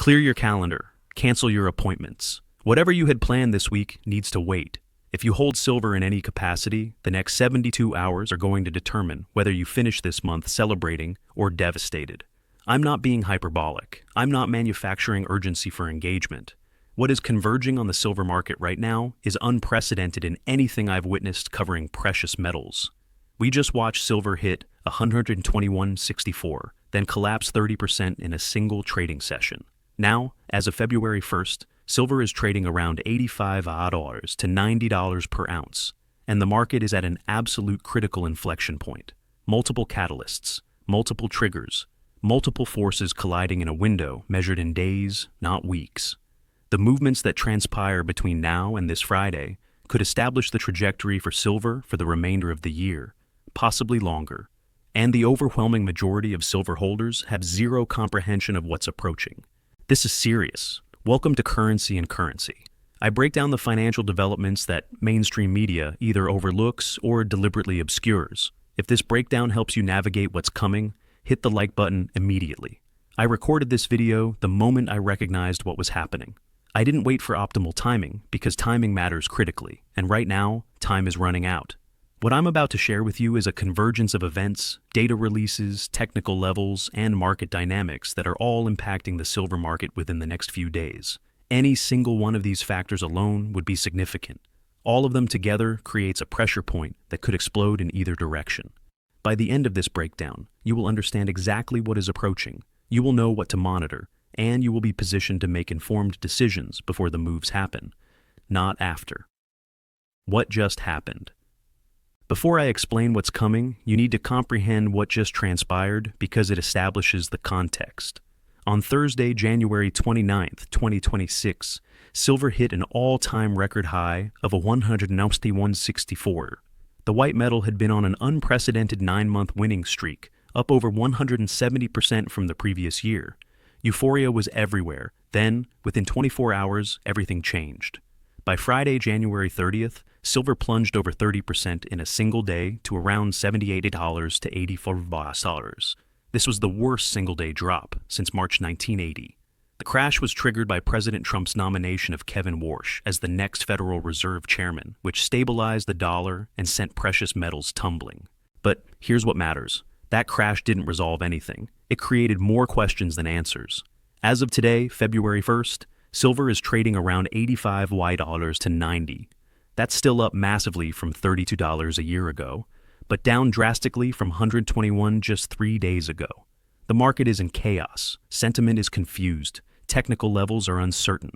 Clear your calendar. Cancel your appointments. Whatever you had planned this week needs to wait. If you hold silver in any capacity, the next 72 hours are going to determine whether you finish this month celebrating or devastated. I'm not being hyperbolic. I'm not manufacturing urgency for engagement. What is converging on the silver market right now is unprecedented in anything I've witnessed covering precious metals. We just watched silver hit 121.64, then collapse 30% in a single trading session. Now, as of February 1st, silver is trading around $85 to $90 per ounce, and the market is at an absolute critical inflection point. Multiple catalysts, multiple triggers, multiple forces colliding in a window measured in days, not weeks. The movements that transpire between now and this Friday could establish the trajectory for silver for the remainder of the year, possibly longer. And the overwhelming majority of silver holders have zero comprehension of what's approaching. This is serious. Welcome to Currency and Currency. I break down the financial developments that mainstream media either overlooks or deliberately obscures. If this breakdown helps you navigate what's coming, hit the like button immediately. I recorded this video the moment I recognized what was happening. I didn't wait for optimal timing because timing matters critically, and right now, time is running out. What I'm about to share with you is a convergence of events, data releases, technical levels, and market dynamics that are all impacting the silver market within the next few days. Any single one of these factors alone would be significant. All of them together creates a pressure point that could explode in either direction. By the end of this breakdown, you will understand exactly what is approaching, you will know what to monitor, and you will be positioned to make informed decisions before the moves happen, not after. What just happened? Before I explain what's coming, you need to comprehend what just transpired because it establishes the context. On Thursday, January 29th, 2026, silver hit an all-time record high of 191.64. The white metal had been on an unprecedented 9-month winning streak, up over 170% from the previous year. Euphoria was everywhere. Then, within 24 hours, everything changed. By Friday, January 30th, silver plunged over 30% in a single day to around $78 to $84. This was the worst single-day drop since March 1980. The crash was triggered by President Trump's nomination of Kevin Warsh as the next Federal Reserve chairman, which stabilized the dollar and sent precious metals tumbling. But here's what matters. That crash didn't resolve anything. It created more questions than answers. As of today, February 1st, silver is trading around $85 to $90. That's still up massively from $32 a year ago, but down drastically from $121 just 3 days ago. The market is in chaos, sentiment is confused, technical levels are uncertain,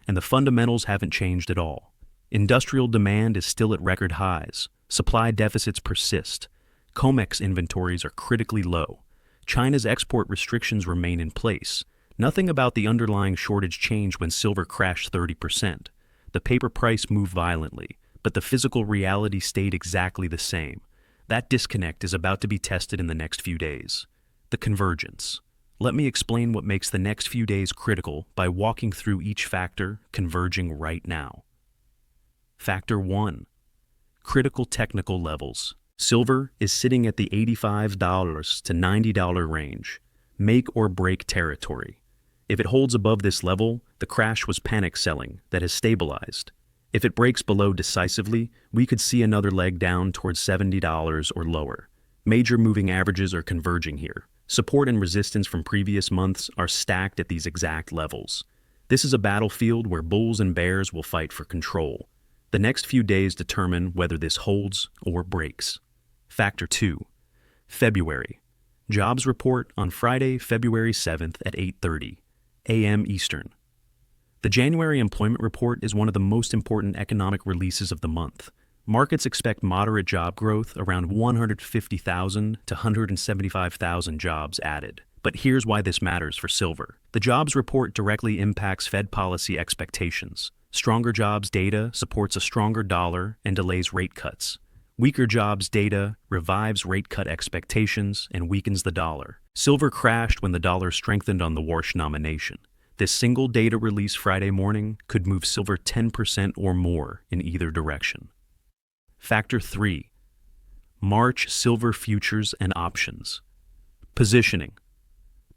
and the fundamentals haven't changed at all. Industrial demand is still at record highs, supply deficits persist, COMEX inventories are critically low, China's export restrictions remain in place. Nothing about the underlying shortage changed when silver crashed 30%. The paper price moved violently, but the physical reality stayed exactly the same. That disconnect is about to be tested in the next few days. The convergence. Let me explain what makes the next few days critical by walking through each factor converging right now. Factor 1. Critical technical levels. Silver is sitting at the $85 to $90 range, make or break territory. If it holds above this level, the crash was panic selling that has stabilized. If it breaks below decisively, we could see another leg down towards $70 or lower. Major moving averages are converging here. Support and resistance from previous months are stacked at these exact levels. This is a battlefield where bulls and bears will fight for control. The next few days determine whether this holds or breaks. Factor 2. February. Jobs report on Friday, February 7th at 8:30 a.m. Eastern. The January employment report is one of the most important economic releases of the month. Markets expect moderate job growth, around 150,000 to 175,000 jobs added. But here's why this matters for silver. The jobs report directly impacts Fed policy expectations. Stronger jobs data supports a stronger dollar and delays rate cuts. Weaker jobs data revives rate cut expectations and weakens the dollar. Silver crashed when the dollar strengthened on the Warsh nomination. This single data release Friday morning could move silver 10% or more in either direction. Factor 3. March silver futures and options. Positioning.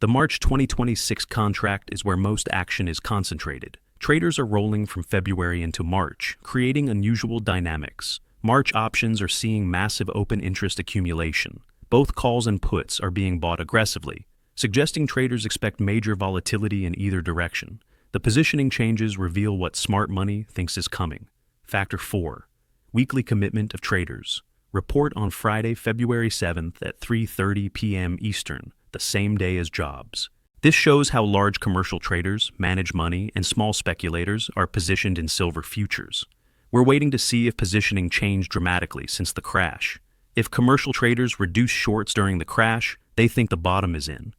The March 2026 contract is where most action is concentrated. Traders are rolling from February into March, creating unusual dynamics. March options are seeing massive open interest accumulation. Both calls and puts are being bought aggressively, suggesting traders expect major volatility in either direction. The positioning changes reveal what smart money thinks is coming. Factor 4. Weekly commitment of traders. Report on Friday, February 7th at 3:30 p.m. Eastern, the same day as jobs. This shows how large commercial traders, manage money, and small speculators are positioned in silver futures. We're waiting to see if positioning changed dramatically since the crash. If commercial traders reduced shorts during the crash, they think the bottom is in.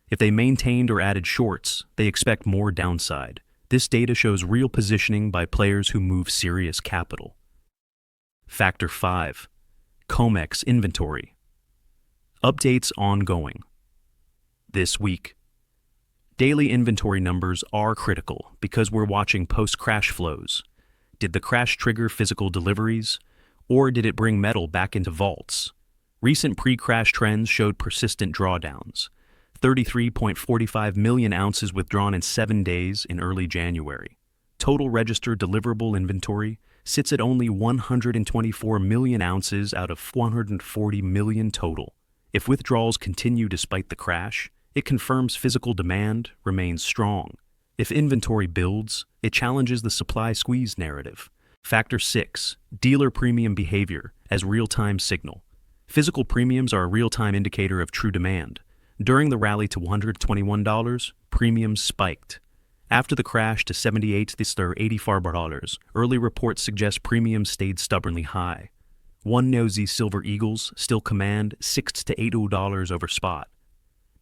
If they maintained or added shorts, they expect more downside. This data shows real positioning by players who move serious capital. Factor 5. COMEX inventory. Updates ongoing. This week. Daily inventory numbers are critical because we're watching post-crash flows. Did the crash trigger physical deliveries, or did it bring metal back into vaults? Recent pre-crash trends showed persistent drawdowns. 33.45 million ounces withdrawn in 7 days in early January. Total registered deliverable inventory sits at only 124 million ounces out of 140 million total. If withdrawals continue despite the crash, it confirms physical demand remains strong. If inventory builds, it challenges the supply squeeze narrative. Factor 6. Dealer premium behavior as real-time signal. Physical premiums are a real-time indicator of true demand. During the rally to $121, premiums spiked. After the crash to $78-$84, early reports suggest premiums stayed stubbornly high. One nosy Silver Eagles still command $6 to $8 over spot.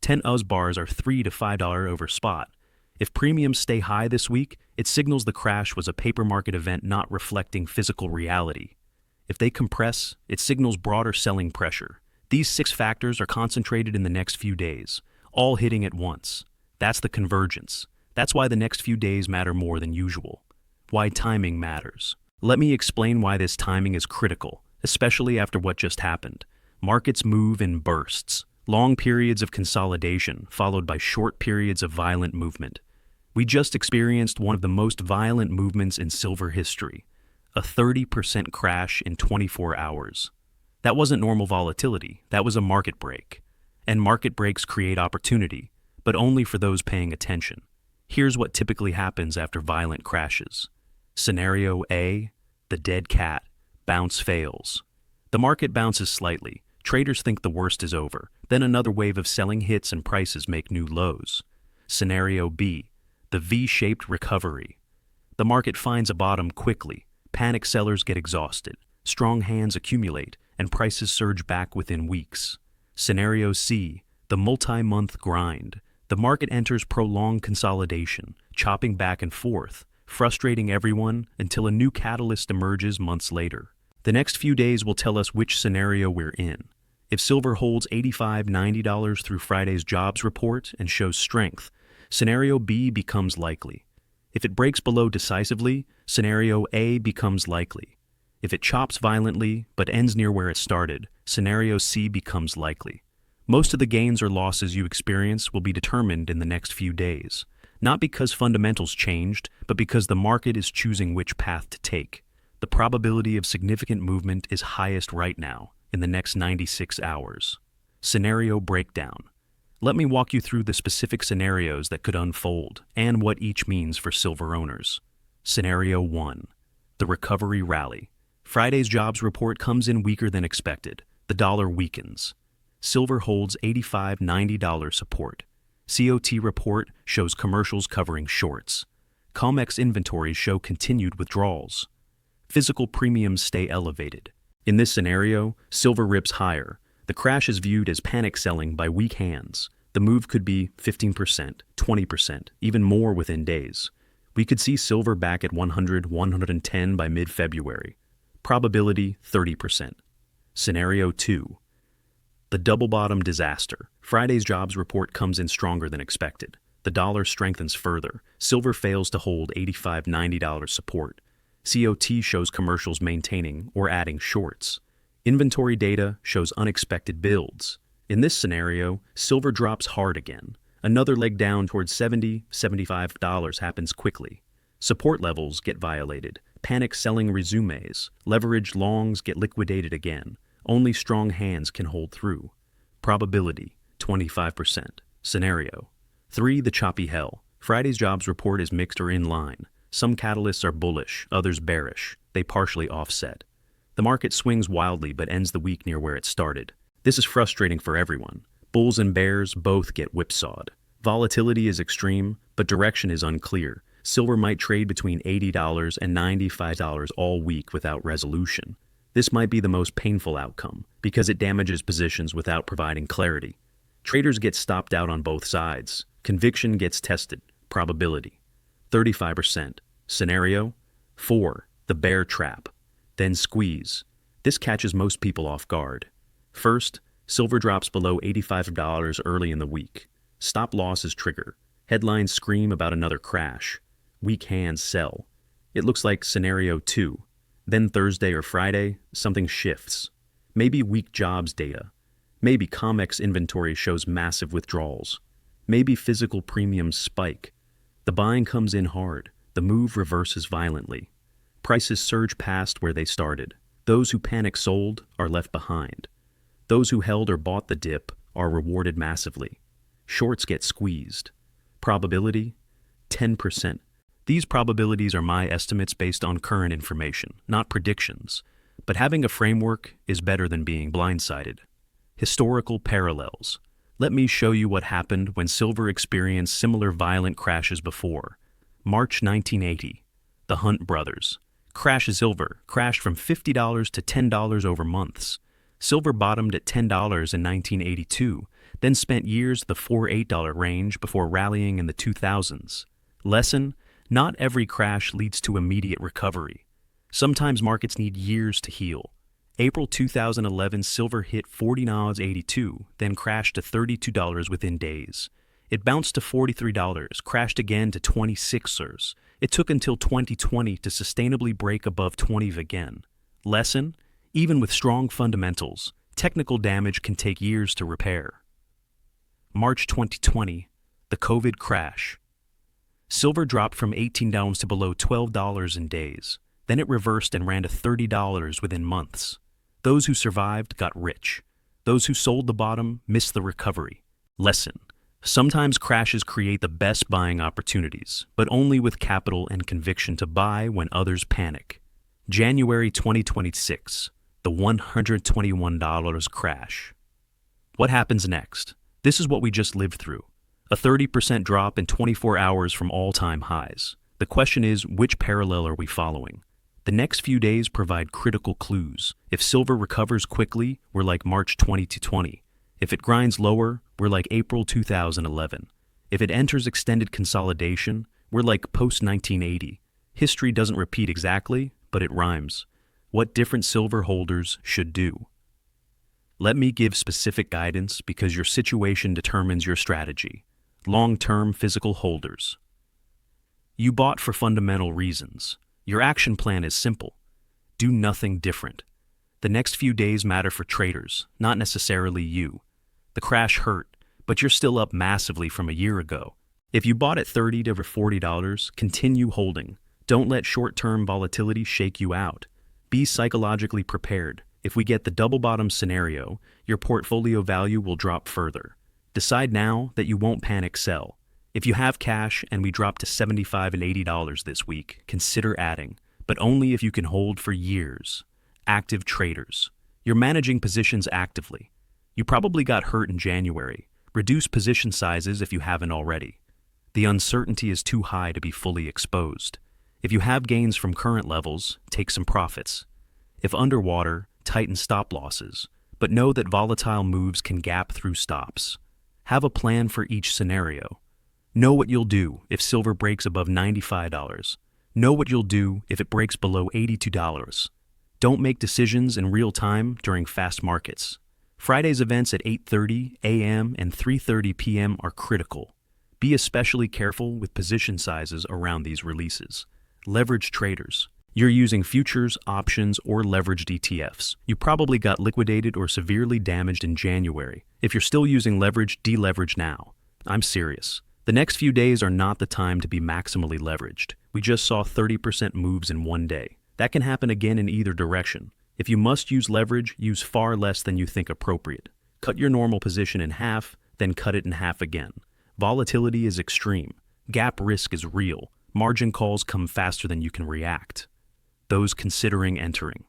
10 US bars are $3 to $5 over spot. If premiums stay high this week, it signals the crash was a paper market event not reflecting physical reality. If they compress, it signals broader selling pressure. These 6 factors are concentrated in the next few days, all hitting at once. That's the convergence. That's why the next few days matter more than usual. Why timing matters. Let me explain why this timing is critical, especially after what just happened. Markets move in bursts, long periods of consolidation followed by short periods of violent movement. We just experienced one of the most violent movements in silver history, a 30% crash in 24 hours. That wasn't normal volatility, that was a market break. And market breaks create opportunity, but only for those paying attention. Here's what typically happens after violent crashes. Scenario A, the dead cat, bounce fails. The market bounces slightly, traders think the worst is over, then another wave of selling hits and prices make new lows. Scenario B, the V-shaped recovery. The market finds a bottom quickly, panic sellers get exhausted, strong hands accumulate, and prices surge back within weeks. Scenario C, the multi-month grind. The market enters prolonged consolidation, chopping back and forth, frustrating everyone until a new catalyst emerges months later. The next few days will tell us which scenario we're in. If silver holds $85–90 through Friday's jobs report and shows strength, Scenario B becomes likely. If it breaks below decisively, Scenario A becomes likely. If it chops violently but ends near where it started, Scenario C becomes likely. Most of the gains or losses you experience will be determined in the next few days, not because fundamentals changed, but because the market is choosing which path to take. The probability of significant movement is highest right now, in the next 96 hours. Scenario breakdown. Let me walk you through the specific scenarios that could unfold and what each means for silver owners. Scenario 1. The recovery rally. Friday's jobs report comes in weaker than expected. The dollar weakens. Silver holds $85–90 support. COT report shows commercials covering shorts. COMEX inventories show continued withdrawals. Physical premiums stay elevated. In this scenario, silver rips higher. The crash is viewed as panic selling by weak hands. The move could be 15%, 20%, even more within days. We could see silver back at 100–110 by mid-February. Probability 30%. Scenario 2. The double bottom disaster. Friday's jobs report comes in stronger than expected. The dollar strengthens further. Silver fails to hold $85–90 support. COT shows commercials maintaining or adding shorts. Inventory data shows unexpected builds. In this scenario, silver drops hard again. Another leg down towards $70, $75 happens quickly. Support levels get violated. Panic selling resumes. Leveraged longs get liquidated again. Only strong hands can hold through. Probability, 25%. Scenario. 3. The choppy hell. Friday's jobs report is mixed or in line. Some catalysts are bullish, others bearish. They partially offset. The market swings wildly but ends the week near where it started. This is frustrating for everyone. Bulls and bears both get whipsawed. Volatility is extreme, but direction is unclear. Silver might trade between $80 and $95 all week without resolution. This might be the most painful outcome, because it damages positions without providing clarity. Traders get stopped out on both sides. Conviction gets tested. Probability, 35%. Scenario, 4. The bear trap. Then squeeze. This catches most people off guard. First, silver drops below $85 early in the week. Stop losses trigger. Headlines scream about another crash. Weak hands sell. It looks like scenario 2. Then Thursday or Friday, something shifts. Maybe weak jobs data. Maybe COMEX inventory shows massive withdrawals. Maybe physical premiums spike. The buying comes in hard. The move reverses violently. Prices surge past where they started. Those who panic sold are left behind. Those who held or bought the dip are rewarded massively. Shorts get squeezed. Probability, 10%. These probabilities are my estimates based on current information, not predictions. But having a framework is better than being blindsided. Historical parallels. Let me show you what happened when silver experienced similar violent crashes before. March 1980. The Hunt brothers. Crash silver crashed from $50 to $10 over months. Silver bottomed at $10 in 1982, then spent years the $4-8 range before rallying in the 2000s. Lesson: not every crash leads to immediate recovery. Sometimes markets need years to heal. April 2011, silver hit $40.82, then crashed to $32 within days. It bounced to $43, crashed again to $26. It took until 2020 to sustainably break above $20 again. Lesson: even with strong fundamentals, technical damage can take years to repair. March 2020, the COVID crash. Silver dropped from $18 to below $12 in days. Then it reversed and ran to $30 within months. Those who survived got rich. Those who sold the bottom missed the recovery. Lesson: sometimes crashes create the best buying opportunities, but only with capital and conviction to buy when others panic. January 2026, the $121 crash. What happens next? This is what we just lived through. A 30% drop in 24 hours from all-time highs. The question is, which parallel are we following? The next few days provide critical clues. If silver recovers quickly, we're like March 2020. If it grinds lower, we're like April 2011. If it enters extended consolidation, we're like post-1980. History doesn't repeat exactly, but it rhymes. What different silver holders should do. Let me give specific guidance because your situation determines your strategy. Long-term physical holders. You bought for fundamental reasons. Your action plan is simple. Do nothing different. The next few days matter for traders, not necessarily you. The crash hurt, but you're still up massively from a year ago. If you bought at $30 to $40, continue holding. Don't let short-term volatility shake you out. Be psychologically prepared. If we get the double bottom scenario, your portfolio value will drop further. Decide now that you won't panic sell. If you have cash and we drop to $75 and $80 this week, consider adding, but only if you can hold for years. Active traders. You're managing positions actively. You probably got hurt in January. Reduce position sizes if you haven't already. The uncertainty is too high to be fully exposed. If you have gains from current levels, take some profits. If underwater, tighten stop losses, but know that volatile moves can gap through stops. Have a plan for each scenario. Know what you'll do if silver breaks above $95. Know what you'll do if it breaks below $82. Don't make decisions in real time during fast markets. Friday's events at 8:30 a.m. and 3:30 p.m. are critical. Be especially careful with position sizes around these releases. Leverage traders. You're using futures, options, or leveraged ETFs. You probably got liquidated or severely damaged in January. If you're still using leverage, deleverage now. I'm serious. The next few days are not the time to be maximally leveraged. We just saw 30% moves in one day. That can happen again in either direction. If you must use leverage, use far less than you think appropriate. Cut your normal position in half, then cut it in half again. Volatility is extreme. Gap risk is real. Margin calls come faster than you can react. Those considering entering.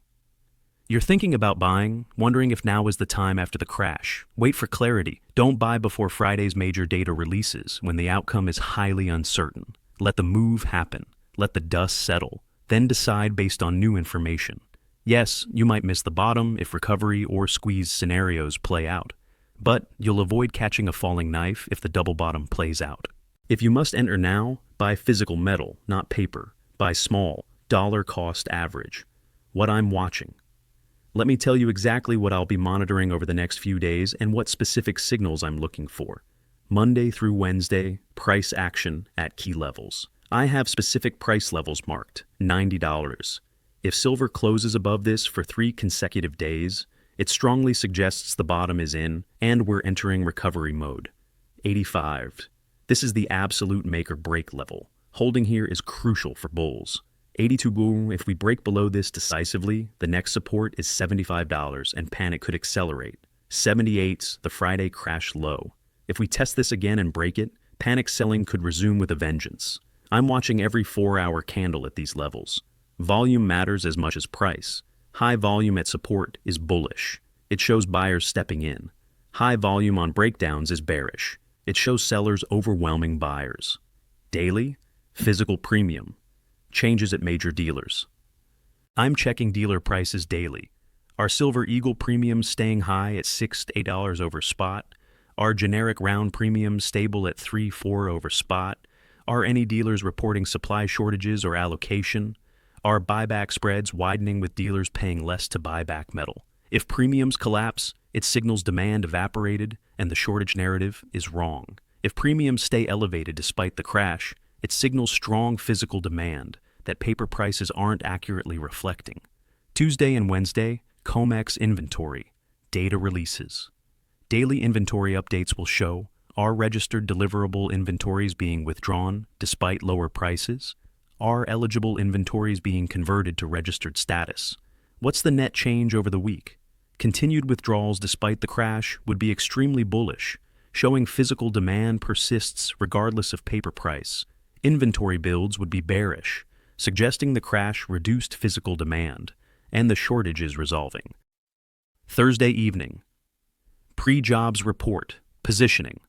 You're thinking about buying, wondering if now is the time after the crash. Wait for clarity. Don't buy before Friday's major data releases when the outcome is highly uncertain. Let the move happen. Let the dust settle. Then decide based on new information. Yes, you might miss the bottom if recovery or squeeze scenarios play out, but you'll avoid catching a falling knife if the double bottom plays out. If you must enter now, buy physical metal, not paper. Buy small, dollar cost average. What I'm watching. Let me tell you exactly what I'll be monitoring over the next few days and what specific signals I'm looking for. Monday through Wednesday, price action at key levels. I have specific price levels marked, $90. If silver closes above this for 3 consecutive days, it strongly suggests the bottom is in and we're entering recovery mode. 85. This is the absolute make or break level. Holding here is crucial for bulls. 82 boom, if we break below this decisively, the next support is $75 and panic could accelerate. 78's the Friday crash low. If we test this again and break it, panic selling could resume with a vengeance. I'm watching every 4-hour candle at these levels. Volume matters as much as price. High volume at support is bullish. It shows buyers stepping in. High volume on breakdowns is bearish. It shows sellers overwhelming buyers. Daily, physical premium. Changes at major dealers. I'm checking dealer prices daily. Are Silver Eagle premiums staying high at $6 to $8 over spot? Are generic round premiums stable at $3-4 over spot? Are any dealers reporting supply shortages or allocation? Are buyback spreads widening with dealers paying less to buy back metal? If premiums collapse, it signals demand evaporated and the shortage narrative is wrong. If premiums stay elevated despite the crash, it signals strong physical demand that paper prices aren't accurately reflecting. Tuesday and Wednesday, COMEX inventory, data releases. Daily inventory updates will show, are registered deliverable inventories being withdrawn despite lower prices? Are eligible inventories being converted to registered status? What's the net change over the week? Continued withdrawals despite the crash would be extremely bullish, showing physical demand persists regardless of paper price. Inventory builds would be bearish, suggesting the crash reduced physical demand, and the shortage is resolving. Thursday evening. Pre-jobs report, positioning.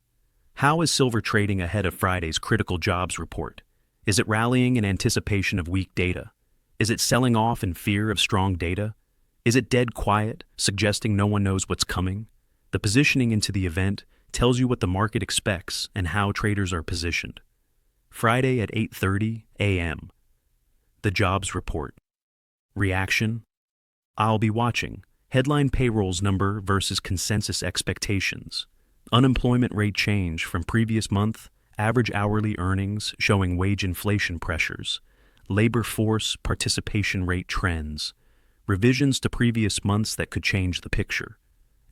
How is silver trading ahead of Friday's critical jobs report? Is it rallying in anticipation of weak data? Is it selling off in fear of strong data? Is it dead quiet, suggesting no one knows what's coming? The positioning into the event tells you what the market expects and how traders are positioned. Friday at 8:30 a.m. The jobs report. Reaction? I'll be watching. Headline payrolls number versus consensus expectations. Unemployment rate change from previous month. Average hourly earnings showing wage inflation pressures. Labor force participation rate trends. Revisions to previous months that could change the picture.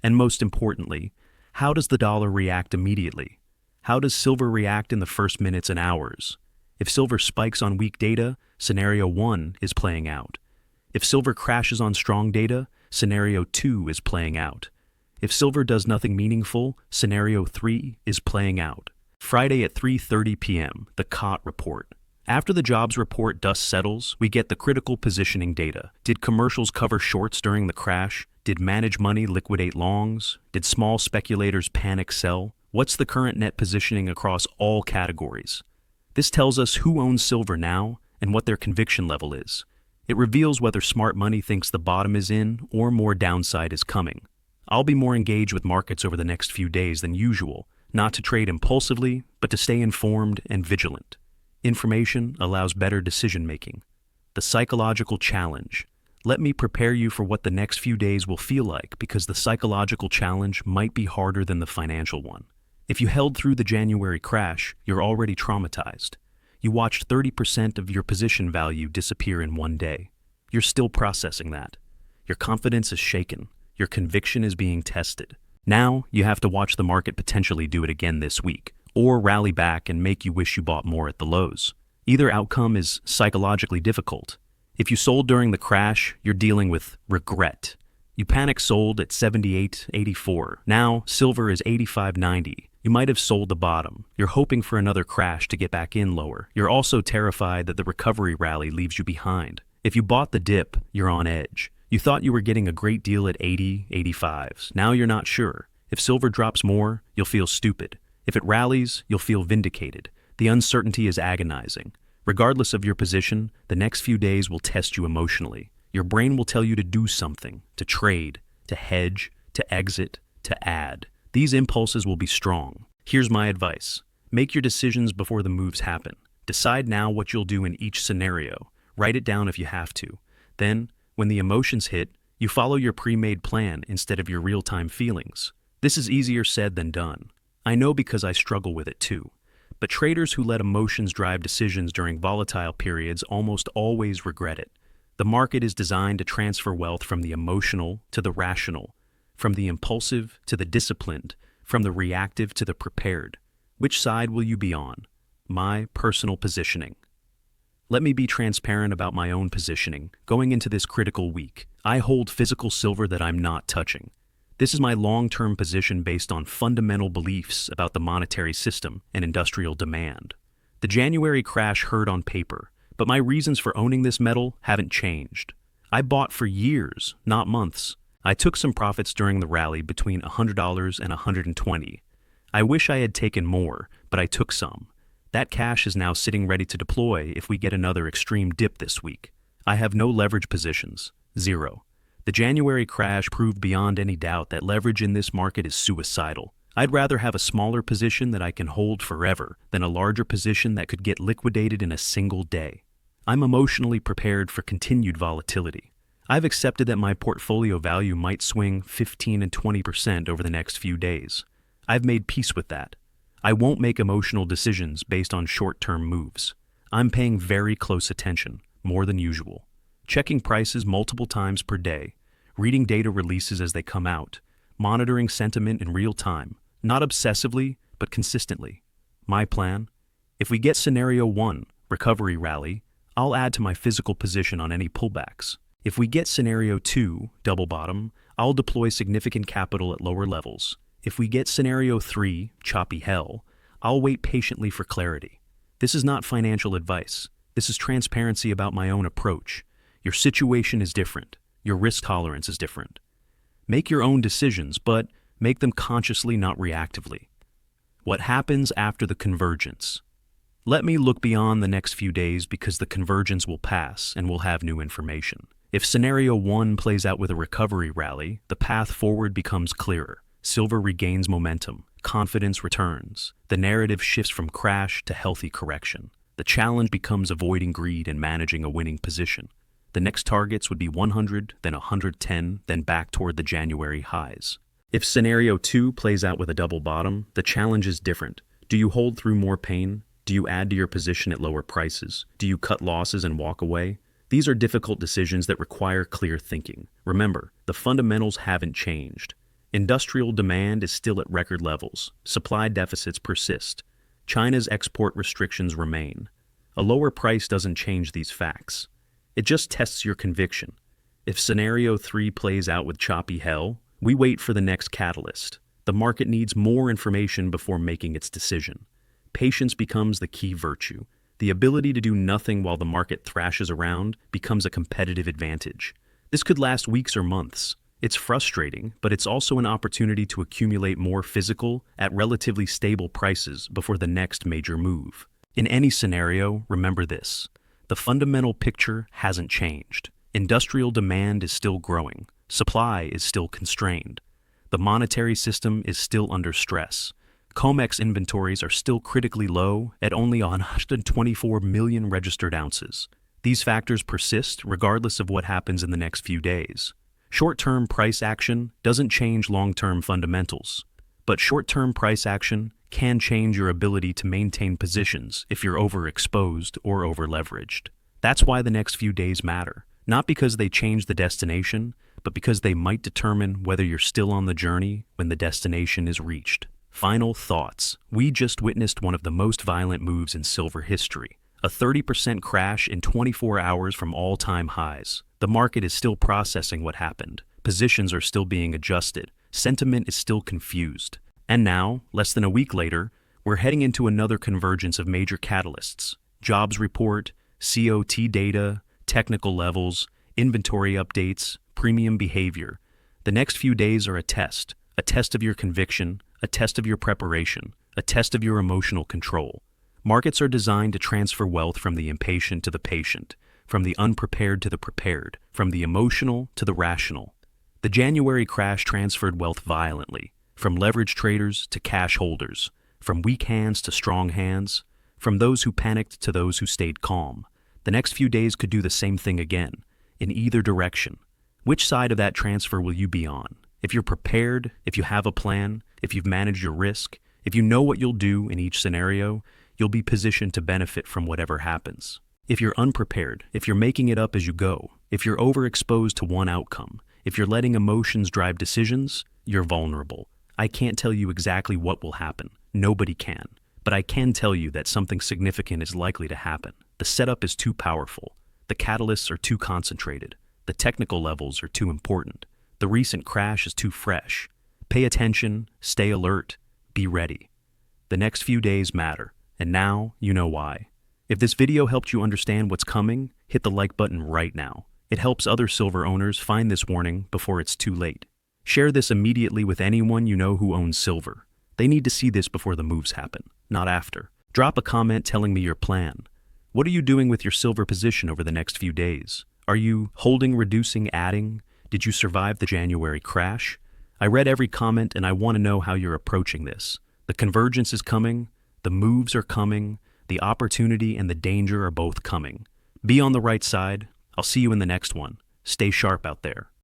And most importantly, how does the dollar react immediately? How does silver react in the first minutes and hours? If silver spikes on weak data, scenario 1 is playing out. If silver crashes on strong data, scenario 2 is playing out. If silver does nothing meaningful, scenario 3 is playing out. Friday at 3:30 p.m., the COT report. After the jobs report dust settles, we get the critical positioning data. Did commercials cover shorts during the crash? Did managed money liquidate longs? Did small speculators panic sell? What's the current net positioning across all categories? This tells us who owns silver now and what their conviction level is. It reveals whether smart money thinks the bottom is in or more downside is coming. I'll be more engaged with markets over the next few days than usual, not to trade impulsively, but to stay informed and vigilant. Information allows better decision-making. The psychological challenge. Let me prepare you for what the next few days will feel like, because the psychological challenge might be harder than the financial one. If you held through the January crash, you're already traumatized. You watched 30% of your position value disappear in one day. You're still processing that. Your confidence is shaken. Your conviction is being tested. Now, you have to watch the market potentially do it again this week, or rally back and make you wish you bought more at the lows. Either outcome is psychologically difficult. If you sold during the crash, you're dealing with regret. You panic sold at 78.84. Now, silver is 85.90. You might have sold the bottom. You're hoping for another crash to get back in lower. You're also terrified that the recovery rally leaves you behind. If you bought the dip, you're on edge. You thought you were getting a great deal at 80, 85s. Now you're not sure. If silver drops more, you'll feel stupid. If it rallies, you'll feel vindicated. The uncertainty is agonizing. Regardless of your position, the next few days will test you emotionally. Your brain will tell you to do something, to trade, to hedge, to exit, to add. These impulses will be strong. Here's my advice. Make your decisions before the moves happen. Decide now what you'll do in each scenario. Write it down if you have to. Then, when the emotions hit, you follow your pre-made plan instead of your real-time feelings. This is easier said than done. I know because I struggle with it too. But traders who let emotions drive decisions during volatile periods almost always regret it. The market is designed to transfer wealth from the emotional to the rational, from the impulsive to the disciplined, from the reactive to the prepared. Which side will you be on? My personal positioning. Let me be transparent about my own positioning. Going into this critical week, I hold physical silver that I'm not touching. This is my long-term position based on fundamental beliefs about the monetary system and industrial demand. The January crash hurt on paper, but my reasons for owning this metal haven't changed. I bought for years, not months. I took some profits during the rally between $100 and $120. I wish I had taken more, but I took some. That cash is now sitting ready to deploy if we get another extreme dip this week. I have no leverage positions, zero. The January crash proved beyond any doubt that leverage in this market is suicidal. I'd rather have a smaller position that I can hold forever than a larger position that could get liquidated in a single day. I'm emotionally prepared for continued volatility. I've accepted that my portfolio value might swing 15 and 20% over the next few days. I've made peace with that. I won't make emotional decisions based on short-term moves. I'm paying very close attention, more than usual. Checking prices multiple times per day, reading data releases as they come out, monitoring sentiment in real time, not obsessively, but consistently. My plan? If we get scenario 1, recovery rally, I'll add to my physical position on any pullbacks. If we get scenario 2, double bottom, I'll deploy significant capital at lower levels. If we get scenario 3, choppy hell, I'll wait patiently for clarity. This is not financial advice. This is transparency about my own approach. Your situation is different. Your risk tolerance is different. Make your own decisions, but make them consciously, not reactively. What happens after the convergence? Let me look beyond the next few days because the convergence will pass and we'll have new information. If scenario 1 plays out with a recovery rally, the path forward becomes clearer. Silver regains momentum. Confidence returns. The narrative shifts from crash to healthy correction. The challenge becomes avoiding greed and managing a winning position. The next targets would be 100, then 110, then back toward the January highs. If scenario 2 plays out with a double bottom, the challenge is different. Do you hold through more pain? Do you add to your position at lower prices? Do you cut losses and walk away? These are difficult decisions that require clear thinking. Remember, the fundamentals haven't changed. Industrial demand is still at record levels. Supply deficits persist. China's export restrictions remain. A lower price doesn't change these facts. It just tests your conviction. If scenario 3 plays out with choppy hell, we wait for the next catalyst. The market needs more information before making its decision. Patience becomes the key virtue. The ability to do nothing while the market thrashes around becomes a competitive advantage. This could last weeks or months. It's frustrating, but it's also an opportunity to accumulate more physical at relatively stable prices before the next major move. In any scenario, remember this. The fundamental picture hasn't changed. Industrial demand is still growing. Supply is still constrained. The monetary system is still under stress. COMEX inventories are still critically low at only 124 million registered ounces. These factors persist regardless of what happens in the next few days. Short-term price action doesn't change long-term fundamentals, but short-term price action can change your ability to maintain positions if you're overexposed or overleveraged. That's why the next few days matter, not because they change the destination, but because they might determine whether you're still on the journey when the destination is reached. Final thoughts. We just witnessed one of the most violent moves in silver history. A 30% crash in 24 hours from all-time highs. The market is still processing what happened. Positions are still being adjusted. Sentiment is still confused. And now, less than a week later, we're heading into another convergence of major catalysts. Jobs report, COT data, technical levels, inventory updates, premium behavior. The next few days are a test of your conviction, a test of your preparation, a test of your emotional control. Markets are designed to transfer wealth from the impatient to the patient, from the unprepared to the prepared, from the emotional to the rational. The January crash transferred wealth violently, from leverage traders to cash holders, from weak hands to strong hands, from those who panicked to those who stayed calm. The next few days could do the same thing again, in either direction. Which side of that transfer will you be on? If you're prepared, if you have a plan, if you've managed your risk, if you know what you'll do in each scenario, you'll be positioned to benefit from whatever happens. If you're unprepared, if you're making it up as you go, if you're overexposed to one outcome, if you're letting emotions drive decisions, you're vulnerable. I can't tell you exactly what will happen. Nobody can. But I can tell you that something significant is likely to happen. The setup is too powerful. The catalysts are too concentrated. The technical levels are too important. The recent crash is too fresh. Pay attention, stay alert, be ready. The next few days matter, and now you know why. If this video helped you understand what's coming, hit the like button right now. It helps other silver owners find this warning before it's too late. Share this immediately with anyone you know who owns silver. They need to see this before the moves happen, not after. Drop a comment telling me your plan. What are you doing with your silver position over the next few days? Are you holding, reducing, adding? Did you survive the January crash? I read every comment and I want to know how you're approaching this. The convergence is coming, the moves are coming, the opportunity and the danger are both coming. Be on the right side. I'll see you in the next one. Stay sharp out there.